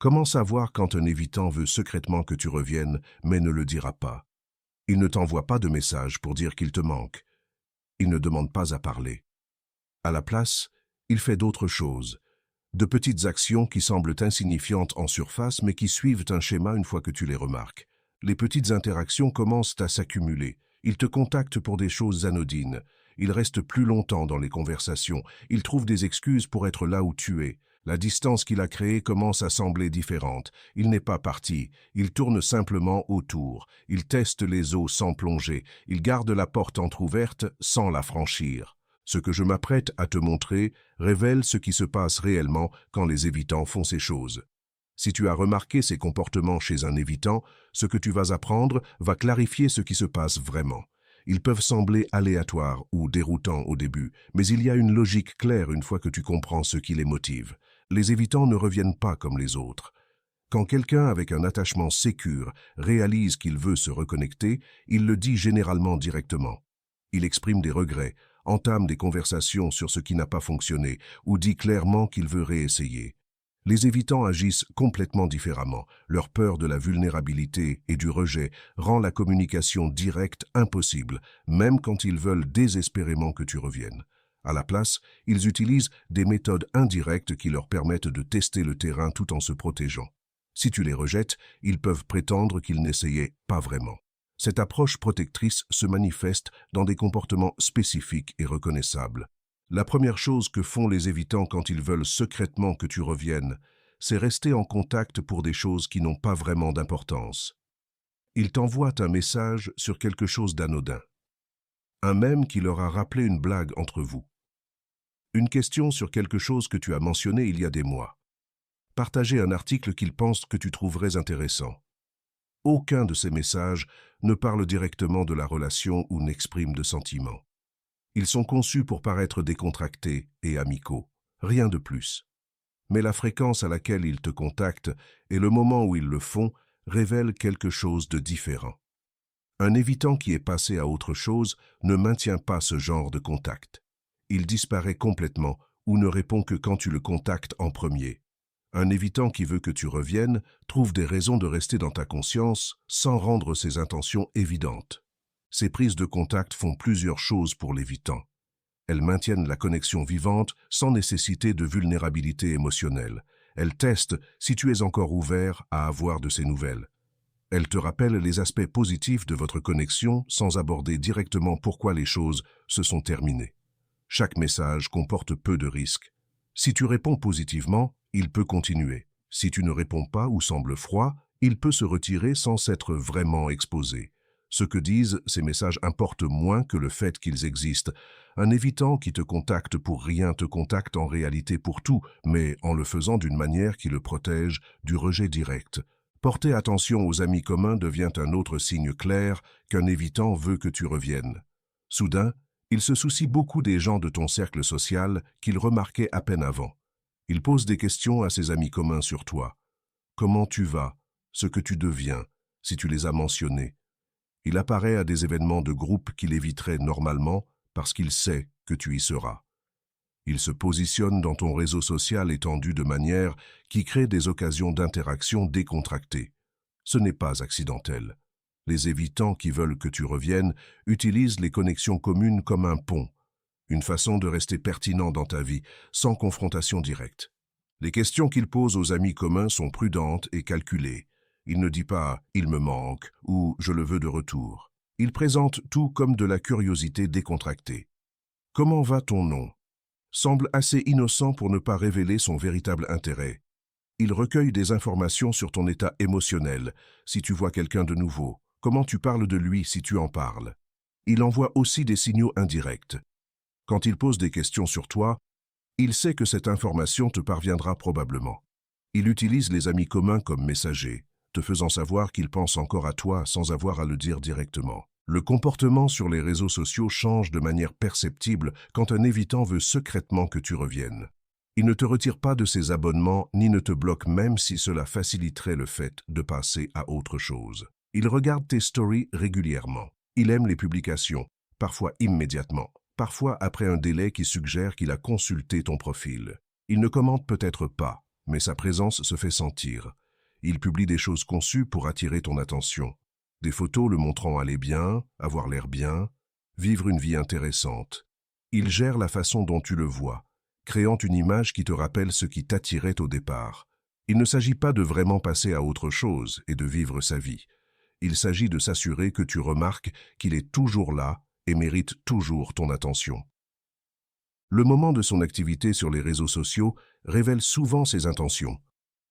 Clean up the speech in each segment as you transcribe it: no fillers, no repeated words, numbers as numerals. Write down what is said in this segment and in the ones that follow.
Comment savoir quand un évitant veut secrètement que tu reviennes, mais ne le dira pas? Il ne t'envoie pas de message pour dire qu'il te manque. Il ne demande pas à parler. À la place, il fait d'autres choses. De petites actions qui semblent insignifiantes en surface, mais qui suivent un schéma une fois que tu les remarques. Les petites interactions commencent à s'accumuler. Il te contacte pour des choses anodines. Il reste plus longtemps dans les conversations. Il trouve des excuses pour être là où tu es. La distance qu'il a créée commence à sembler différente. Il n'est pas parti. Il tourne simplement autour. Il teste les eaux sans plonger. Il garde la porte entr'ouverte sans la franchir. Ce que je m'apprête à te montrer révèle ce qui se passe réellement quand les évitants font ces choses. Si tu as remarqué ces comportements chez un évitant, ce que tu vas apprendre va clarifier ce qui se passe vraiment. Ils peuvent sembler aléatoires ou déroutants au début, mais il y a une logique claire une fois que tu comprends ce qui les motive. Les évitants ne reviennent pas comme les autres. Quand quelqu'un avec un attachement sécure réalise qu'il veut se reconnecter, il le dit généralement directement. Il exprime des regrets, entame des conversations sur ce qui n'a pas fonctionné ou dit clairement qu'il veut réessayer. Les évitants agissent complètement différemment. Leur peur de la vulnérabilité et du rejet rend la communication directe impossible, même quand ils veulent désespérément que tu reviennes. À la place, ils utilisent des méthodes indirectes qui leur permettent de tester le terrain tout en se protégeant. Si tu les rejettes, ils peuvent prétendre qu'ils n'essayaient pas vraiment. Cette approche protectrice se manifeste dans des comportements spécifiques et reconnaissables. La première chose que font les évitants quand ils veulent secrètement que tu reviennes, c'est rester en contact pour des choses qui n'ont pas vraiment d'importance. Ils t'envoient un message sur quelque chose d'anodin. Un mème qui leur a rappelé une blague entre vous. Une question sur quelque chose que tu as mentionné il y a des mois. Partager un article qu'ils pensent que tu trouverais intéressant. Aucun de ces messages ne parle directement de la relation ou n'exprime de sentiments. Ils sont conçus pour paraître décontractés et amicaux, rien de plus. Mais la fréquence à laquelle ils te contactent et le moment où ils le font révèlent quelque chose de différent. Un évitant qui est passé à autre chose ne maintient pas ce genre de contact. Il disparaît complètement ou ne répond que quand tu le contactes en premier. Un évitant qui veut que tu reviennes trouve des raisons de rester dans ta conscience sans rendre ses intentions évidentes. Ces prises de contact font plusieurs choses pour l'évitant. Elles maintiennent la connexion vivante sans nécessité de vulnérabilité émotionnelle. Elles testent si tu es encore ouvert à avoir de ces nouvelles. Elles te rappellent les aspects positifs de votre connexion sans aborder directement pourquoi les choses se sont terminées. Chaque message comporte peu de risques. Si tu réponds positivement, il peut continuer. Si tu ne réponds pas ou sembles froid, il peut se retirer sans s'être vraiment exposé. Ce que disent ces messages importe moins que le fait qu'ils existent. Un évitant qui te contacte pour rien te contacte en réalité pour tout, mais en le faisant d'une manière qui le protège du rejet direct. Porter attention aux amis communs devient un autre signe clair qu'un évitant veut que tu reviennes. Soudain, il se soucie beaucoup des gens de ton cercle social qu'il remarquait à peine avant. Il pose des questions à ses amis communs sur toi. Comment tu vas? Ce que tu deviens, si tu les as mentionnés. Il apparaît à des événements de groupe qu'il éviterait normalement parce qu'il sait que tu y seras. Il se positionne dans ton réseau social étendu de manière qui crée des occasions d'interaction décontractées. Ce n'est pas accidentel. Les évitants qui veulent que tu reviennes utilisent les connexions communes comme un pont, une façon de rester pertinent dans ta vie, sans confrontation directe. Les questions qu'il pose aux amis communs sont prudentes et calculées. Il ne dit pas « il me manque » ou « je le veux de retour ». Il présente tout comme de la curiosité décontractée. « Comment va ton nom ?» semble assez innocent pour ne pas révéler son véritable intérêt. Il recueille des informations sur ton état émotionnel, si tu vois quelqu'un de nouveau, comment tu parles de lui si tu en parles. Il envoie aussi des signaux indirects. Quand il pose des questions sur toi, il sait que cette information te parviendra probablement. Il utilise les amis communs comme messagers, te faisant savoir qu'il pense encore à toi sans avoir à le dire directement. Le comportement sur les réseaux sociaux change de manière perceptible quand un évitant veut secrètement que tu reviennes. Il ne te retire pas de ses abonnements ni ne te bloque même si cela faciliterait le fait de passer à autre chose. Il regarde tes stories régulièrement. Il aime les publications, parfois immédiatement, parfois après un délai qui suggère qu'il a consulté ton profil. Il ne commente peut-être pas, mais sa présence se fait sentir. Il publie des choses conçues pour attirer ton attention. Des photos le montrant aller bien, avoir l'air bien, vivre une vie intéressante. Il gère la façon dont tu le vois, créant une image qui te rappelle ce qui t'attirait au départ. Il ne s'agit pas de vraiment passer à autre chose et de vivre sa vie. Il s'agit de s'assurer que tu remarques qu'il est toujours là et mérite toujours ton attention. Le moment de son activité sur les réseaux sociaux révèle souvent ses intentions.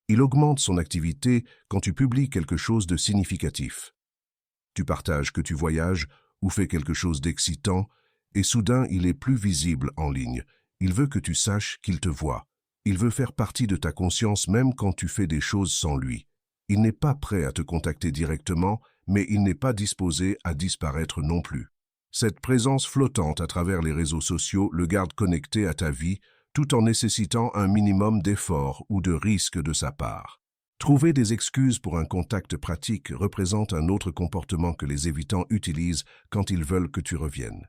Il augmente son activité quand tu publies quelque chose de significatif. Tu partages que tu voyages ou fais quelque chose d'excitant, et soudain il est plus visible en ligne. Il veut que tu saches qu'il te voit. Il veut faire partie de ta conscience même quand tu fais des choses sans lui. Il n'est pas prêt à te contacter directement, mais il n'est pas disposé à disparaître non plus. Cette présence flottante à travers les réseaux sociaux le garde connecté à ta vie, tout en nécessitant un minimum d'effort ou de risque de sa part. Trouver des excuses pour un contact pratique représente un autre comportement que les évitants utilisent quand ils veulent que tu reviennes.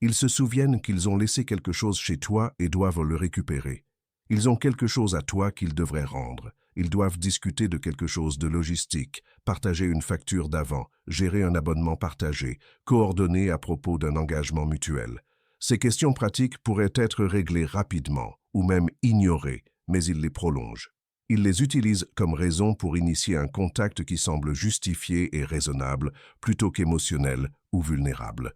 Ils se souviennent qu'ils ont laissé quelque chose chez toi et doivent le récupérer. Ils ont quelque chose à toi qu'ils devraient rendre. Ils doivent discuter de quelque chose de logistique, partager une facture d'avant, gérer un abonnement partagé, coordonner à propos d'un engagement mutuel. Ces questions pratiques pourraient être réglées rapidement ou même ignorées, mais ils les prolongent. Ils les utilisent comme raison pour initier un contact qui semble justifié et raisonnable plutôt qu'émotionnel ou vulnérable.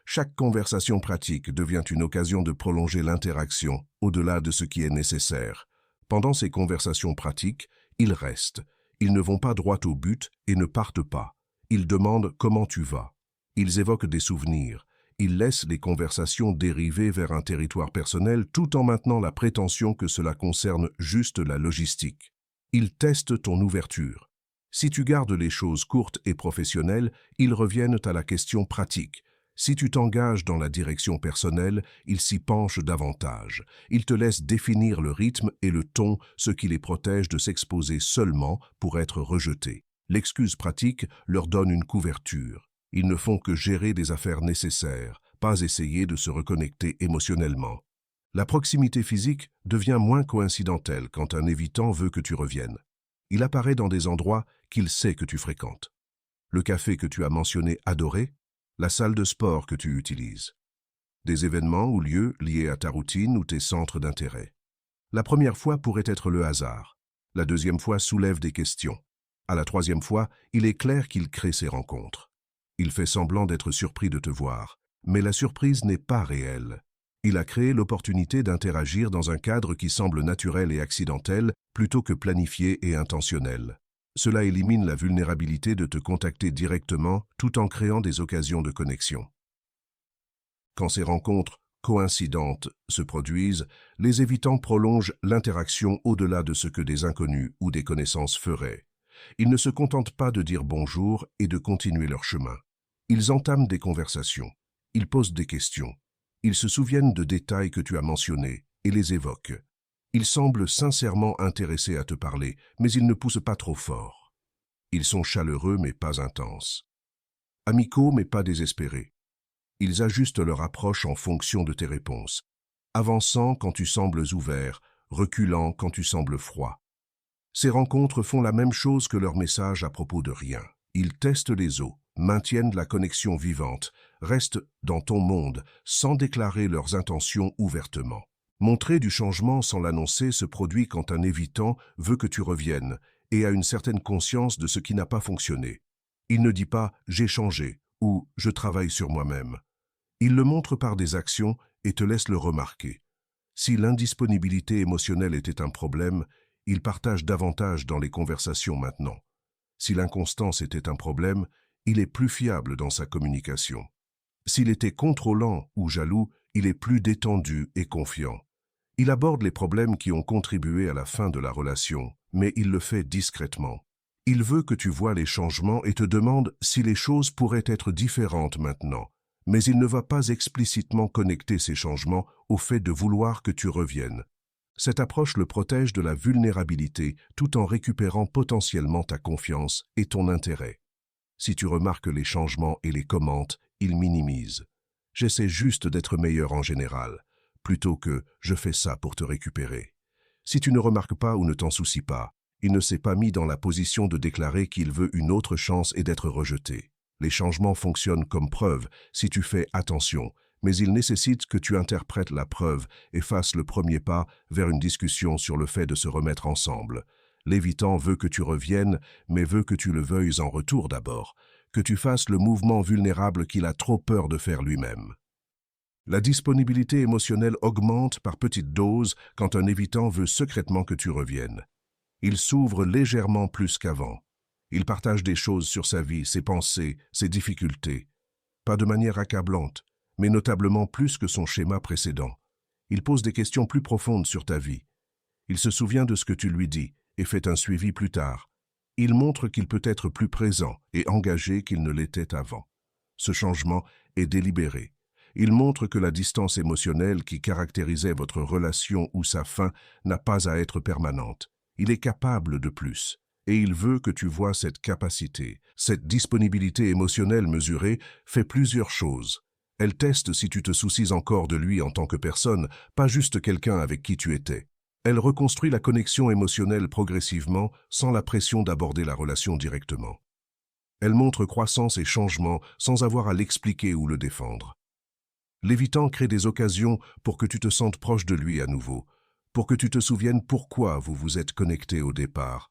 Chaque conversation pratique devient une occasion de prolonger l'interaction au-delà de ce qui est nécessaire. Pendant ces conversations pratiques, ils restent. Ils ne vont pas droit au but et ne partent pas. Ils demandent comment tu vas. Ils évoquent des souvenirs. Ils laissent les conversations dériver vers un territoire personnel tout en maintenant la prétention que cela concerne juste la logistique. Ils testent ton ouverture. Si tu gardes les choses courtes et professionnelles, ils reviennent à la question pratique. Si tu t'engages dans la direction personnelle, ils s'y penchent davantage. Ils te laissent définir le rythme et le ton, ce qui les protège de s'exposer seulement pour être rejetés. L'excuse pratique leur donne une couverture. Ils ne font que gérer des affaires nécessaires, pas essayer de se reconnecter émotionnellement. La proximité physique devient moins coïncidentelle quand un évitant veut que tu reviennes. Il apparaît dans des endroits qu'il sait que tu fréquentes. Le café que tu as mentionné adorer, la salle de sport que tu utilises. Des événements ou lieux liés à ta routine ou tes centres d'intérêt. La première fois pourrait être le hasard. La deuxième fois soulève des questions. À la troisième fois, il est clair qu'il crée ces rencontres. Il fait semblant d'être surpris de te voir, mais la surprise n'est pas réelle. Il a créé l'opportunité d'interagir dans un cadre qui semble naturel et accidentel plutôt que planifié et intentionnel. Cela élimine la vulnérabilité de te contacter directement tout en créant des occasions de connexion. Quand ces rencontres coïncidentes se produisent, les évitants prolongent l'interaction au-delà de ce que des inconnus ou des connaissances feraient. Ils ne se contentent pas de dire bonjour et de continuer leur chemin. Ils entament des conversations. Ils posent des questions. Ils se souviennent de détails que tu as mentionnés et les évoquent. Ils semblent sincèrement intéressés à te parler, mais ils ne poussent pas trop fort. Ils sont chaleureux mais pas intenses. Amicaux mais pas désespérés. Ils ajustent leur approche en fonction de tes réponses, avançant quand tu sembles ouvert, reculant quand tu sembles froid. Ces rencontres font la même chose que leurs messages à propos de rien. Ils testent les eaux, maintiennent la connexion vivante, restent dans ton monde sans déclarer leurs intentions ouvertement. Montrer du changement sans l'annoncer se produit quand un évitant veut que tu reviennes et a une certaine conscience de ce qui n'a pas fonctionné. Il ne dit pas « j'ai changé » ou « je travaille sur moi-même ». Il le montre par des actions et te laisse le remarquer. Si l'indisponibilité émotionnelle était un problème, il partage davantage dans les conversations maintenant. Si l'inconstance était un problème, il est plus fiable dans sa communication. S'il était contrôlant ou jaloux, il est plus détendu et confiant. Il aborde les problèmes qui ont contribué à la fin de la relation, mais il le fait discrètement. Il veut que tu vois les changements et te demande si les choses pourraient être différentes maintenant, mais il ne va pas explicitement connecter ces changements au fait de vouloir que tu reviennes. Cette approche le protège de la vulnérabilité tout en récupérant potentiellement ta confiance et ton intérêt. Si tu remarques les changements et les commentes, il minimise. J'essaie juste d'être meilleur en général, plutôt que « je fais ça pour te récupérer ». Si tu ne remarques pas ou ne t'en soucies pas, il ne s'est pas mis dans la position de déclarer qu'il veut une autre chance et d'être rejeté. Les changements fonctionnent comme preuve si tu fais attention, mais ils nécessitent que tu interprètes la preuve et fasses le premier pas vers une discussion sur le fait de se remettre ensemble. L'évitant veut que tu reviennes, mais veut que tu le veuilles en retour d'abord, que tu fasses le mouvement vulnérable qu'il a trop peur de faire lui-même. La disponibilité émotionnelle augmente par petites doses quand un évitant veut secrètement que tu reviennes. Il s'ouvre légèrement plus qu'avant. Il partage des choses sur sa vie, ses pensées, ses difficultés. Pas de manière accablante, mais notablement plus que son schéma précédent. Il pose des questions plus profondes sur ta vie. Il se souvient de ce que tu lui dis et fait un suivi plus tard. Il montre qu'il peut être plus présent et engagé qu'il ne l'était avant. Ce changement est délibéré. Il montre que la distance émotionnelle qui caractérisait votre relation ou sa fin n'a pas à être permanente. Il est capable de plus, et il veut que tu vois cette capacité. Cette disponibilité émotionnelle mesurée fait plusieurs choses. Elle teste si tu te soucies encore de lui en tant que personne, pas juste quelqu'un avec qui tu étais. Elle reconstruit la connexion émotionnelle progressivement, sans la pression d'aborder la relation directement. Elle montre croissance et changement sans avoir à l'expliquer ou le défendre. L'évitant crée des occasions pour que tu te sentes proche de lui à nouveau, pour que tu te souviennes pourquoi vous vous êtes connecté au départ,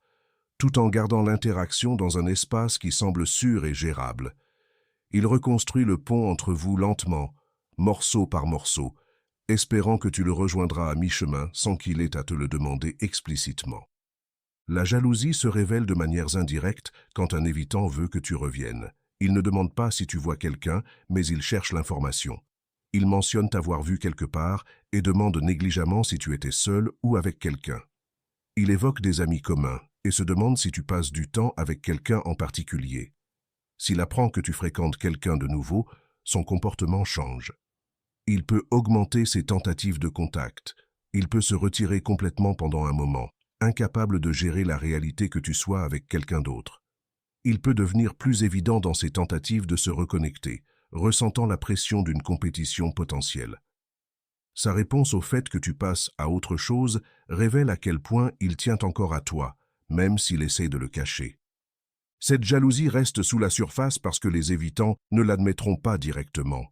tout en gardant l'interaction dans un espace qui semble sûr et gérable. Il reconstruit le pont entre vous lentement, morceau par morceau, espérant que tu le rejoindras à mi-chemin sans qu'il ait à te le demander explicitement. La jalousie se révèle de manières indirectes quand un évitant veut que tu reviennes. Il ne demande pas si tu vois quelqu'un, mais il cherche l'information. Il mentionne t'avoir vu quelque part et demande négligemment si tu étais seul ou avec quelqu'un. Il évoque des amis communs et se demande si tu passes du temps avec quelqu'un en particulier. S'il apprend que tu fréquentes quelqu'un de nouveau, son comportement change. Il peut augmenter ses tentatives de contact. Il peut se retirer complètement pendant un moment, incapable de gérer la réalité que tu sois avec quelqu'un d'autre. Il peut devenir plus évident dans ses tentatives de se reconnecter, ressentant la pression d'une compétition potentielle. Sa réponse au fait que tu passes à autre chose révèle à quel point il tient encore à toi, même s'il essaie de le cacher. Cette jalousie reste sous la surface parce que les évitants ne l'admettront pas directement.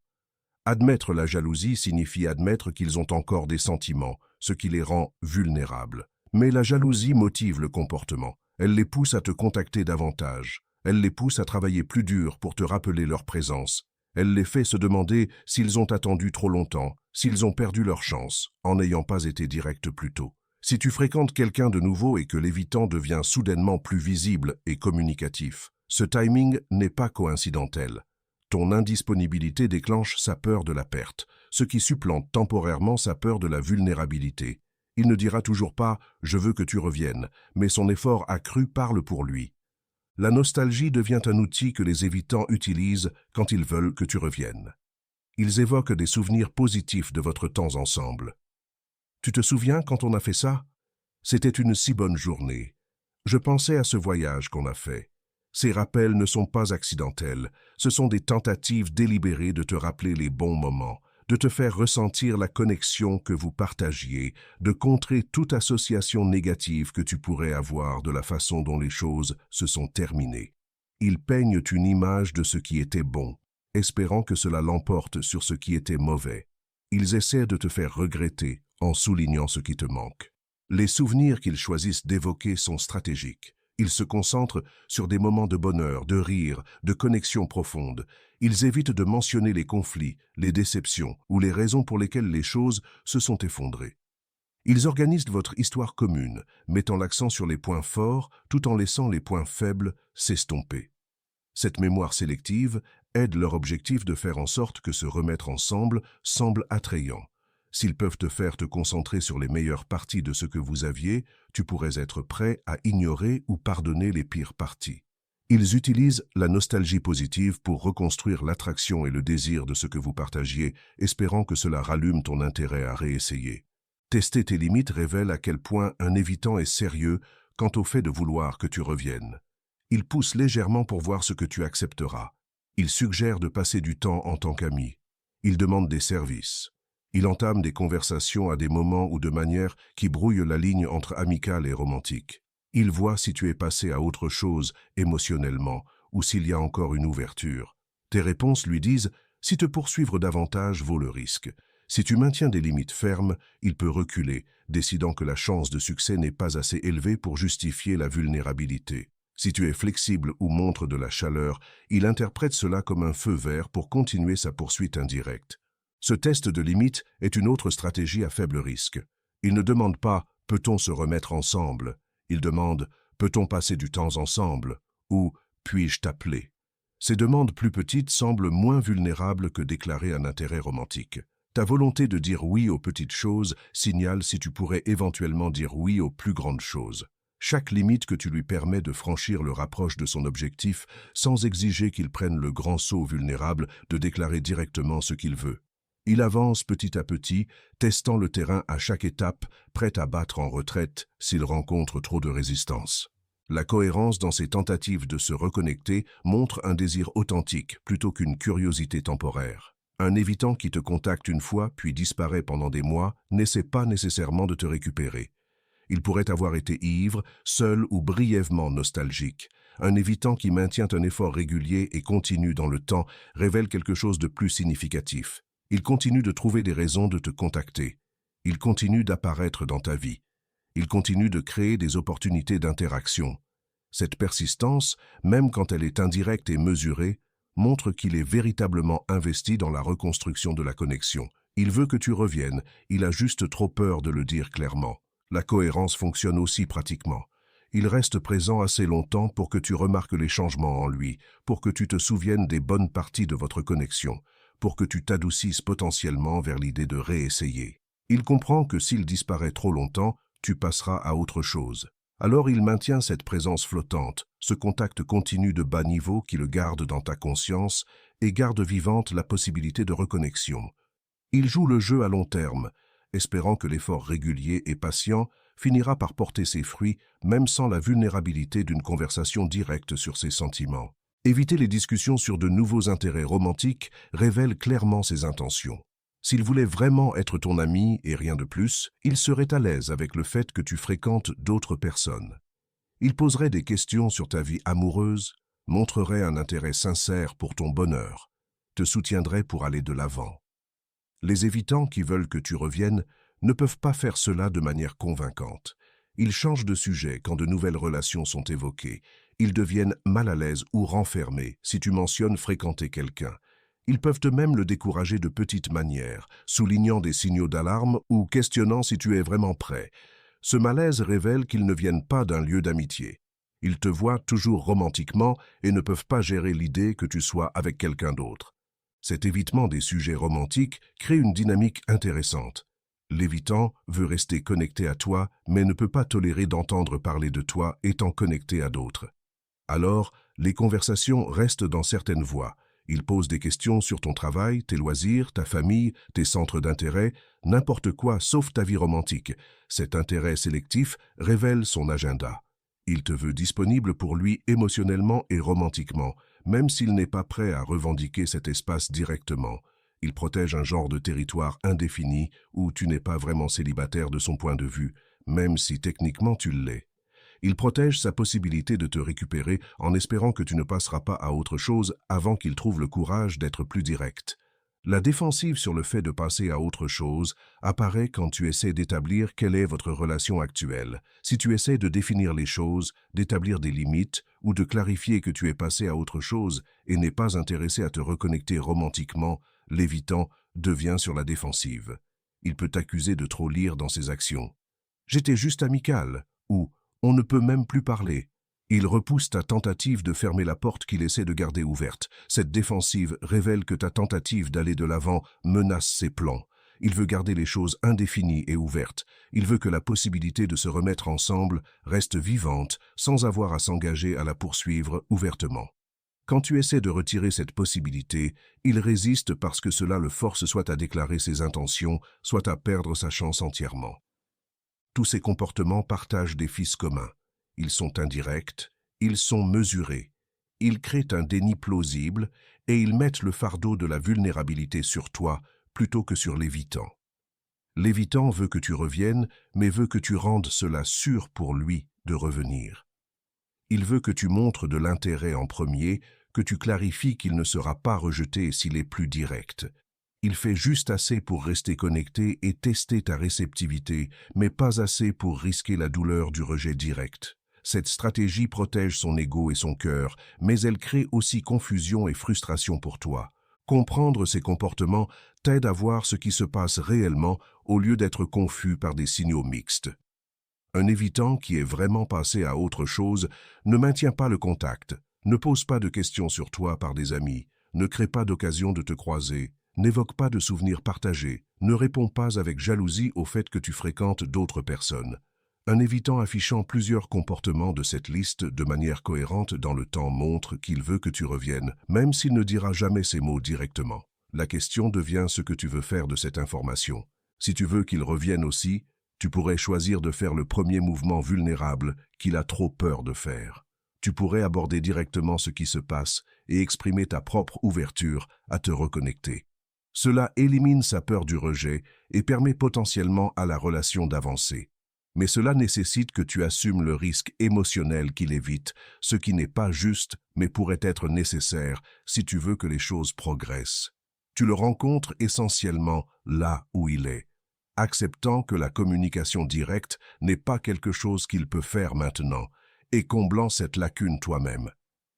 Admettre la jalousie signifie admettre qu'ils ont encore des sentiments, ce qui les rend vulnérables. Mais la jalousie motive le comportement. Elle les pousse à te contacter davantage. Elle les pousse à travailler plus dur pour te rappeler leur présence. Elle les fait se demander s'ils ont attendu trop longtemps, s'ils ont perdu leur chance, en n'ayant pas été directs plus tôt. Si tu fréquentes quelqu'un de nouveau et que l'évitant devient soudainement plus visible et communicatif, ce timing n'est pas coïncidentel. Ton indisponibilité déclenche sa peur de la perte, ce qui supplante temporairement sa peur de la vulnérabilité. Il ne dira toujours pas « je veux que tu reviennes », mais son effort accru parle pour lui. La nostalgie devient un outil que les évitants utilisent quand ils veulent que tu reviennes. Ils évoquent des souvenirs positifs de votre temps ensemble. Tu te souviens quand on a fait ça? C'était une si bonne journée. Je pensais à ce voyage qu'on a fait. Ces rappels ne sont pas accidentels, ce sont des tentatives délibérées de te rappeler les bons moments, de te faire ressentir la connexion que vous partagiez, de contrer toute association négative que tu pourrais avoir de la façon dont les choses se sont terminées. Ils peignent une image de ce qui était bon, espérant que cela l'emporte sur ce qui était mauvais. Ils essaient de te faire regretter en soulignant ce qui te manque. Les souvenirs qu'ils choisissent d'évoquer sont stratégiques. Ils se concentrent sur des moments de bonheur, de rire, de connexion profonde. Ils évitent de mentionner les conflits, les déceptions ou les raisons pour lesquelles les choses se sont effondrées. Ils organisent votre histoire commune, mettant l'accent sur les points forts tout en laissant les points faibles s'estomper. Cette mémoire sélective aide leur objectif de faire en sorte que se remettre ensemble semble attrayant. S'ils peuvent te faire te concentrer sur les meilleures parties de ce que vous aviez, tu pourrais être prêt à ignorer ou pardonner les pires parties. Ils utilisent la nostalgie positive pour reconstruire l'attraction et le désir de ce que vous partagiez, espérant que cela rallume ton intérêt à réessayer. Tester tes limites révèle à quel point un évitant est sérieux quant au fait de vouloir que tu reviennes. Il pousse légèrement pour voir ce que tu accepteras. Il suggère de passer du temps en tant qu'ami. Il demande des services. Il entame des conversations à des moments ou de manière qui brouillent la ligne entre amical et romantique. Il voit si tu es passé à autre chose émotionnellement ou s'il y a encore une ouverture. Tes réponses lui disent si te poursuivre davantage vaut le risque. Si tu maintiens des limites fermes, il peut reculer, décidant que la chance de succès n'est pas assez élevée pour justifier la vulnérabilité. Si tu es flexible ou montres de la chaleur, il interprète cela comme un feu vert pour continuer sa poursuite indirecte. Ce test de limite est une autre stratégie à faible risque. Il ne demande pas « peut-on se remettre ensemble ?» Il demande « peut-on passer du temps ensemble ?» ou « puis-je t'appeler ?» Ces demandes plus petites semblent moins vulnérables que déclarer un intérêt romantique. Ta volonté de dire oui aux petites choses signale si tu pourrais éventuellement dire oui aux plus grandes choses. Chaque limite que tu lui permets de franchir le rapproche de son objectif sans exiger qu'il prenne le grand saut vulnérable de déclarer directement ce qu'il veut. Il avance petit à petit, testant le terrain à chaque étape, prêt à battre en retraite s'il rencontre trop de résistance. La cohérence dans ses tentatives de se reconnecter montre un désir authentique plutôt qu'une curiosité temporaire. Un évitant qui te contacte une fois puis disparaît pendant des mois n'essaie pas nécessairement de te récupérer. Il pourrait avoir été ivre, seul ou brièvement nostalgique. Un évitant qui maintient un effort régulier et continu dans le temps révèle quelque chose de plus significatif. Il continue de trouver des raisons de te contacter. Il continue d'apparaître dans ta vie. Il continue de créer des opportunités d'interaction. Cette persistance, même quand elle est indirecte et mesurée, montre qu'il est véritablement investi dans la reconstruction de la connexion. Il veut que tu reviennes, il a juste trop peur de le dire clairement. La cohérence fonctionne aussi pratiquement. Il reste présent assez longtemps pour que tu remarques les changements en lui, pour que tu te souviennes des bonnes parties de votre connexion, pour que tu t'adoucisses potentiellement vers l'idée de réessayer. Il comprend que s'il disparaît trop longtemps, tu passeras à autre chose. Alors il maintient cette présence flottante, ce contact continu de bas niveau qui le garde dans ta conscience et garde vivante la possibilité de reconnexion. Il joue le jeu à long terme, espérant que l'effort régulier et patient finira par porter ses fruits, même sans la vulnérabilité d'une conversation directe sur ses sentiments. Éviter les discussions sur de nouveaux intérêts romantiques révèle clairement ses intentions. S'il voulait vraiment être ton ami et rien de plus, il serait à l'aise avec le fait que tu fréquentes d'autres personnes. Il poserait des questions sur ta vie amoureuse, montrerait un intérêt sincère pour ton bonheur, te soutiendrait pour aller de l'avant. Les évitants qui veulent que tu reviennes ne peuvent pas faire cela de manière convaincante. Ils changent de sujet quand de nouvelles relations sont évoquées. Ils deviennent mal à l'aise ou renfermés si tu mentionnes fréquenter quelqu'un. Ils peuvent même le décourager de petites manières, soulignant des signaux d'alarme ou questionnant si tu es vraiment prêt. Ce malaise révèle qu'ils ne viennent pas d'un lieu d'amitié. Ils te voient toujours romantiquement et ne peuvent pas gérer l'idée que tu sois avec quelqu'un d'autre. Cet évitement des sujets romantiques crée une dynamique intéressante. L'évitant veut rester connecté à toi, mais ne peut pas tolérer d'entendre parler de toi étant connecté à d'autres. Alors, les conversations restent dans certaines voies. Il pose des questions sur ton travail, tes loisirs, ta famille, tes centres d'intérêt, n'importe quoi sauf ta vie romantique. Cet intérêt sélectif révèle son agenda. Il te veut disponible pour lui émotionnellement et romantiquement, même s'il n'est pas prêt à revendiquer cet espace directement. Il protège un genre de territoire indéfini où tu n'es pas vraiment célibataire de son point de vue, même si techniquement tu l'es. Il protège sa possibilité de te récupérer en espérant que tu ne passeras pas à autre chose avant qu'il trouve le courage d'être plus direct. La défensive sur le fait de passer à autre chose apparaît quand tu essaies d'établir quelle est votre relation actuelle. Si tu essaies de définir les choses, d'établir des limites ou de clarifier que tu es passé à autre chose et n'es pas intéressé à te reconnecter romantiquement, l'évitant devient sur la défensive. Il peut t'accuser de trop lire dans ses actions. « J'étais juste amical » ou « on ne peut même plus parler ». Il repousse ta tentative de fermer la porte qu'il essaie de garder ouverte. Cette défensive révèle que ta tentative d'aller de l'avant menace ses plans. Il veut garder les choses indéfinies et ouvertes. Il veut que la possibilité de se remettre ensemble reste vivante sans avoir à s'engager à la poursuivre ouvertement. Quand tu essaies de retirer cette possibilité, il résiste parce que cela le force soit à déclarer ses intentions, soit à perdre sa chance entièrement. Tous ces comportements partagent des fils communs. Ils sont indirects, ils sont mesurés, ils créent un déni plausible et ils mettent le fardeau de la vulnérabilité sur toi plutôt que sur l'évitant. L'évitant veut que tu reviennes, mais veut que tu rendes cela sûr pour lui de revenir. Il veut que tu montres de l'intérêt en premier, que tu clarifies qu'il ne sera pas rejeté s'il est plus direct. Il fait juste assez pour rester connecté et tester ta réceptivité, mais pas assez pour risquer la douleur du rejet direct. Cette stratégie protège son ego et son cœur, mais elle crée aussi confusion et frustration pour toi. Comprendre ces comportements t'aide à voir ce qui se passe réellement au lieu d'être confus par des signaux mixtes. Un évitant qui est vraiment passé à autre chose ne maintient pas le contact, ne pose pas de questions sur toi par des amis, ne crée pas d'occasion de te croiser, n'évoque pas de souvenirs partagés, ne répond pas avec jalousie au fait que tu fréquentes d'autres personnes. Un évitant affichant plusieurs comportements de cette liste de manière cohérente dans le temps montre qu'il veut que tu reviennes, même s'il ne dira jamais ces mots directement. La question devient ce que tu veux faire de cette information. Si tu veux qu'il revienne aussi, tu pourrais choisir de faire le premier mouvement vulnérable qu'il a trop peur de faire. Tu pourrais aborder directement ce qui se passe et exprimer ta propre ouverture à te reconnecter. Cela élimine sa peur du rejet et permet potentiellement à la relation d'avancer. Mais cela nécessite que tu assumes le risque émotionnel qu'il évite, ce qui n'est pas juste, mais pourrait être nécessaire si tu veux que les choses progressent. Tu le rencontres essentiellement là où il est, acceptant que la communication directe n'est pas quelque chose qu'il peut faire maintenant, et comblant cette lacune toi-même.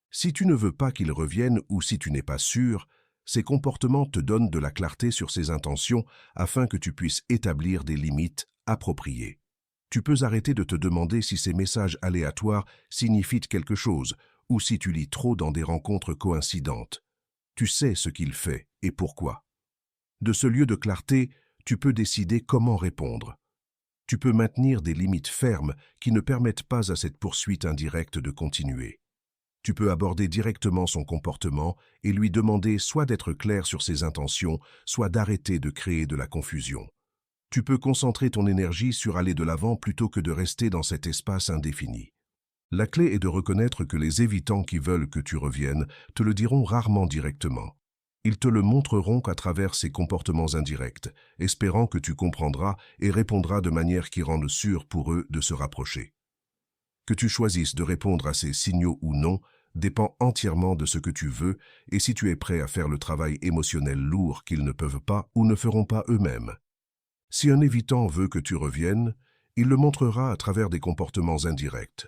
Si tu ne veux pas qu'il revienne ou si tu n'es pas sûr, ces comportements te donnent de la clarté sur ses intentions afin que tu puisses établir des limites appropriées. Tu peux arrêter de te demander si ces messages aléatoires signifient quelque chose ou si tu lis trop dans des rencontres coïncidentes. Tu sais ce qu'il fait et pourquoi. De ce lieu de clarté, tu peux décider comment répondre. Tu peux maintenir des limites fermes qui ne permettent pas à cette poursuite indirecte de continuer. Tu peux aborder directement son comportement et lui demander soit d'être clair sur ses intentions, soit d'arrêter de créer de la confusion. Tu peux concentrer ton énergie sur aller de l'avant plutôt que de rester dans cet espace indéfini. La clé est de reconnaître que les évitants qui veulent que tu reviennes te le diront rarement directement. Ils te le montreront qu'à travers ces comportements indirects, espérant que tu comprendras et répondras de manière qui rende sûr pour eux de se rapprocher. Que tu choisisses de répondre à ces signaux ou non dépend entièrement de ce que tu veux et si tu es prêt à faire le travail émotionnel lourd qu'ils ne peuvent pas ou ne feront pas eux-mêmes. Si un évitant veut que tu reviennes, il le montrera à travers des comportements indirects.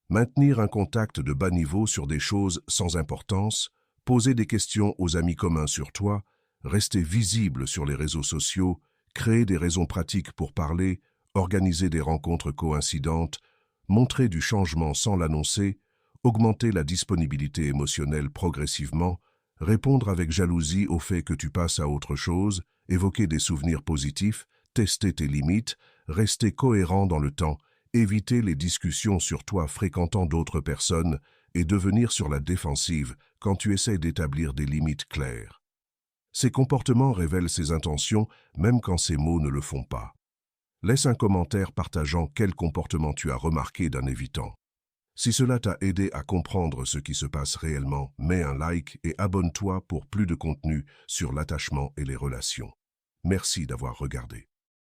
Maintenir un contact de bas niveau sur des choses sans importance, poser des questions aux amis communs sur toi, rester visible sur les réseaux sociaux, créer des raisons pratiques pour parler, organiser des rencontres coïncidentes, montrer du changement sans l'annoncer, augmenter la disponibilité émotionnelle progressivement, répondre avec jalousie au fait que tu passes à autre chose, évoquer des souvenirs positifs, tester tes limites, rester cohérent dans le temps, éviter les discussions sur toi fréquentant d'autres personnes et devenir sur la défensive quand tu essaies d'établir des limites claires. Ces comportements révèlent ses intentions même quand ces mots ne le font pas. Laisse un commentaire partageant quel comportement tu as remarqué d'un évitant. Si cela t'a aidé à comprendre ce qui se passe réellement, mets un like et abonne-toi pour plus de contenu sur l'attachement et les relations. Merci d'avoir regardé.